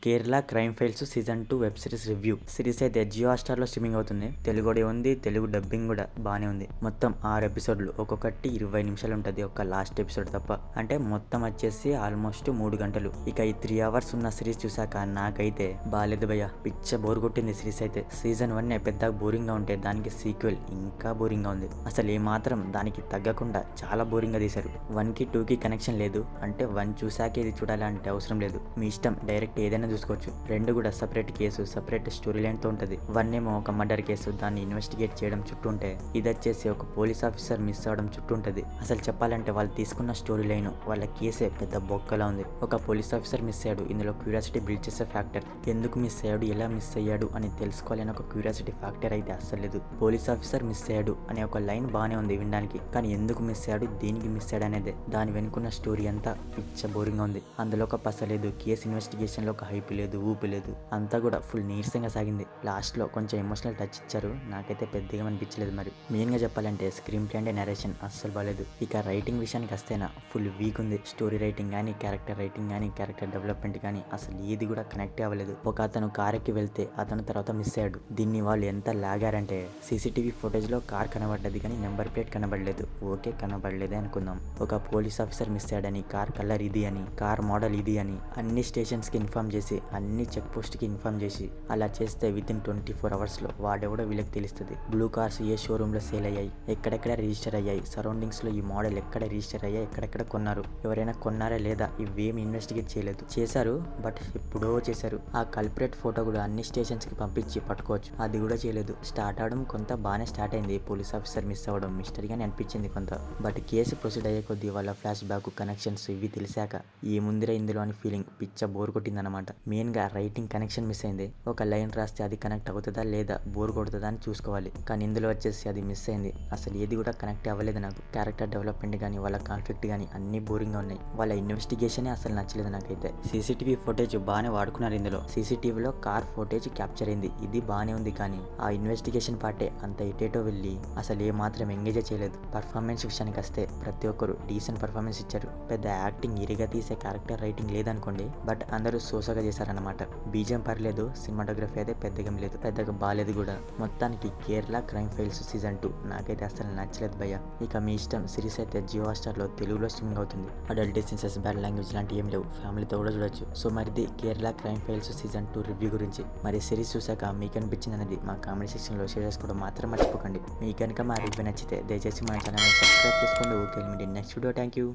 Kerala crime files season 2 web series review. Series అయితే Jio హాట్‌స్టార్‌లో streaming అవుతుంది. Telugu audio ఉంది, తెలుగు డబ్బింగ్ కూడా బానే ఉంది. మొత్తం 6 ఎపిసోడ్లు, ఒక్కొక్కటి 20 నిమిషాలు ఉంటుంది. ఒక్క లాస్ట్ ఎపిసోడ్ తప్ప. అంటే మొత్తం వచ్చేసి ఆల్మోస్ట్ 3 గంటలు. ఇక ఈ 3 అవర్స్ ఉన్న సిరీస్ చూసాక నాకైతే బాలేదు భయ్య, పిచ్చ బోర్ కొట్టింది సిరీస్ అయితే. సీజన్ 1 పెద్ద బోరింగ్ గా ఉంటే దానికి సీక్వెల్ ఇంకా బోరింగ్ గా ఉంది. అసలు ఏమాత్రం దానికి తగ్గకుండా చాలా బోరింగ్ గా తీశారు. 1 కి 2 కి కనెక్షన్ లేదు. అంటే 1 చూసాకే ఇది చూడాలంటే అవసరం లేదు. మీ ఇష్టం, డైరెక్ట్ ఏదైనా చూసుకోవచ్చు. 2 కూడా separate case, separate story line తో ఉంటది. 1 ఏమో ఒక మర్డర్ కేసు, దాన్ని ఇన్వెస్టిగేట్ చేయడం చుట్టూ ఉంటే, ఇది వచ్చేసి ఒక పోలీస్ ఆఫీసర్ మిస్ అవడం చుట్టూ ఉంటది. అసలు చెప్పాలంటే వాళ్ళు తీసుకున్న స్టోరీ లైన్, వాళ్ళ కేసే పెద్ద బొక్కలా ఉంది. ఒక పోలీస్ ఆఫీసర్ మిస్ అయ్యాడు, ఇందులో క్యూరియాసిటీ బిల్డ్ చేసే ఫ్యాక్టర్. ఎందుకు మిస్ అయ్యాడు, ఎలా మిస్ అయ్యాడు అని తెలుసుకోవాలని ఒక క్యూరియాసిటీ ఫ్యాక్టర్ అయితే అస్సలు లేదు. పోలీస్ ఆఫీసర్ మిస్ అయ్యాడు అనే ఒక లైన్ బానే ఉంది వినడానికి, కానీ ఎందుకు మిస్ అయ్యాడు, దేనికి మిస్ అయ్యాడు అనేది, దాని వెనుకున్న స్టోరీ అంతా పిచ్చ బోరింగ్ గా ఉంది. అందులో ఒక పస లేదు, కేసు ఇన్వెస్టిగేషన్ లో ఒక హైప్ లేదు, ఊపి లేదు. అంతా కూడా ఫుల్ నీరసంగా సాగింది. లాస్ట్ లో కొంచెం ఎమోషనల్ టచ్ ఇచ్చారు, నాకైతే పెద్దగా అనిపించలేదు. మరి మెయిన్ గా చెప్పాలంటే స్క్రీన్ ప్లే అండ్ నరేషన్ అస్సలు బాలేదు. ఇక రైటింగ్ విషయానికి వస్తేనా ఫుల్ వీక్ ఉంది. స్టోరీ రైటింగ్ కానీ, క్యారెక్టర్ రైటింగ్ కానీ, క్యారెక్టర్ డెవలప్మెంట్ కానీ అసలు ఏది కూడా కనెక్ట్ అవ్వలేదు. ఒక అతను కార్ ఎక్కి వెళ్తే అతను తర్వాత మిస్ అయ్యాడు. దీన్ని వాళ్ళు ఎంత లాగారంటే, సీసీటీవీ ఫుటేజ్ లో కార్ కనబడ్డది కానీ నెంబర్ ప్లేట్ కనబడలేదు. ఓకే, కనబడలేదే అనుకుందాం. ఒక పోలీస్ ఆఫీసర్ మిస్ అయ్యాడని, కార్ కలర్ ఇది అని, కార్ మోడల్ ఇది అని అన్ని స్టేషన్స్ కి ఇన్ఫార్మ్ చేసి, అన్ని చెక్ పోస్ట్ కి ఇన్ఫార్మ్ చేసి, అలా చేస్తే విత్ ఇన్ 24 అవర్స్ లో వాడెవడో వీళ్ళకి తెలుస్తుంది. బ్లూ కార్స్ ఏ షోరూమ్ లో సేల్ అయ్యాయి, ఎక్కడెక్కడ రిజిస్టర్ అయ్యాయి, సరౌండింగ్స్ లో ఈ మోడల్ ఎక్కడ రిజిస్టర్ అయ్యాయి, ఎక్కడెక్కడ కొన్నారు, ఎవరైనా కొన్నారా లేదా, ఇవేమి ఇన్వెస్టిగేట్ చేయలేదు. చేశారు, బట్ ఎప్పుడో చేశారు. ఆ కల్పరేట్ ఫోటో కూడా అన్ని స్టేషన్స్ కి పంపించి పట్టుకోవచ్చు, అది కూడా చేయలేదు. స్టార్ట్ అవడం కొంత బాగానే స్టార్ట్ అయింది. పోలీస్ ఆఫీసర్ మిస్ అవ్వడం మిస్టరీగానే అనిపించింది కొంత. బట్ కేసు ప్రొసీడ్ అయ్యే కొద్దీ వాళ్ళ ఫ్లాష్ బ్యాక్, కనెక్షన్స్ ఇవి తెలిసాక ఏముందిరా ఇందులో అని ఫీలింగ్ పిచ్చ బోర్ కొట్టిందనమాట. మెయిన్ గా రైటింగ్ కనెక్షన్ మిస్ అయింది. ఒక లైన్ రాస్తే అది కనెక్ట్ అవుతుందా లేదా, బోర్ కొడుతుందా అని చూసుకోవాలి. కానీ ఇందులో వచ్చేసి అది మిస్ అయింది. అసలు ఏది కూడా కనెక్ట్ అవ్వలేదు నాకు. క్యారెక్టర్ డెవలప్మెంట్ కానీ, వాళ్ళ కాన్ఫ్లిక్ట్ కానీ అన్ని బోరింగ్ గా ఉన్నాయి. వాళ్ళ ఇన్వెస్టిగేషన్ అసలు నచ్చలేదు నాకైతే. సీసీటీవీ ఫుటేజ్ బాగానే వాడుకున్నారు ఇందులో. సీసీటీవీలో కార్ ఫుటేజ్ క్యాప్చర్ అయింది, ఇది బాగానే ఉంది. కానీ ఆ ఇన్వెస్టిగేషన్ పార్టే అంత ఇటేటో వెళ్ళి అసలు ఏ మాత్రం ఎంగేజ్ చేయలేదు. పర్ఫార్మెన్స్ విషయానికి వస్తే ప్రతి ఒక్కరు డీసెంట్ పర్ఫార్మెన్స్ ఇచ్చారు. పెద్ద యాక్టింగ్ ఇరిగా తీసే క్యారెక్టర్ రైటింగ్ లేదనుకోండి, బట్ అందరూ సోసగా చేశారన్నమాట. బీజం పర్లేదు, సినిమాటోగ్రఫీ అయితే పెద్దగా లేదు, పెద్దగా బాలేదు కూడా. మొత్తానికి కేరళ క్రైమ్ ఫైల్స్ సీజన్ 2 నాకైతే అసలు నచ్చలేదు భయ్య. ఇక మీ ఇష్టం. సిరీస్ అయితే జియో హాట్‌స్టార్ లో తెలుగులో స్ట్రీమింగ్ అవుతుంది. అడల్ట్ సెన్సెస్, బ్యాడ్ లాంగ్వేజ్ లాంటి ఏం లేవు, ఫ్యామిలీతో కూడా చూడొచ్చు. సో మరిది Kerala crime files season 2 review గురించి. మరి సిరీస్ చూసాక మీకు అనిపించింది అనేది మా కామెంట్ సెక్షన్ లో షేర్ చేసుకోవడం మాత్రం మర్చిపోకండి. మీకు కనుక మా రివ్యూ నచ్చితే దయచేసి మా ఛానల్ సబ్స్క్రైబ్ చేసుకోండి. Okay, next video. Thank you.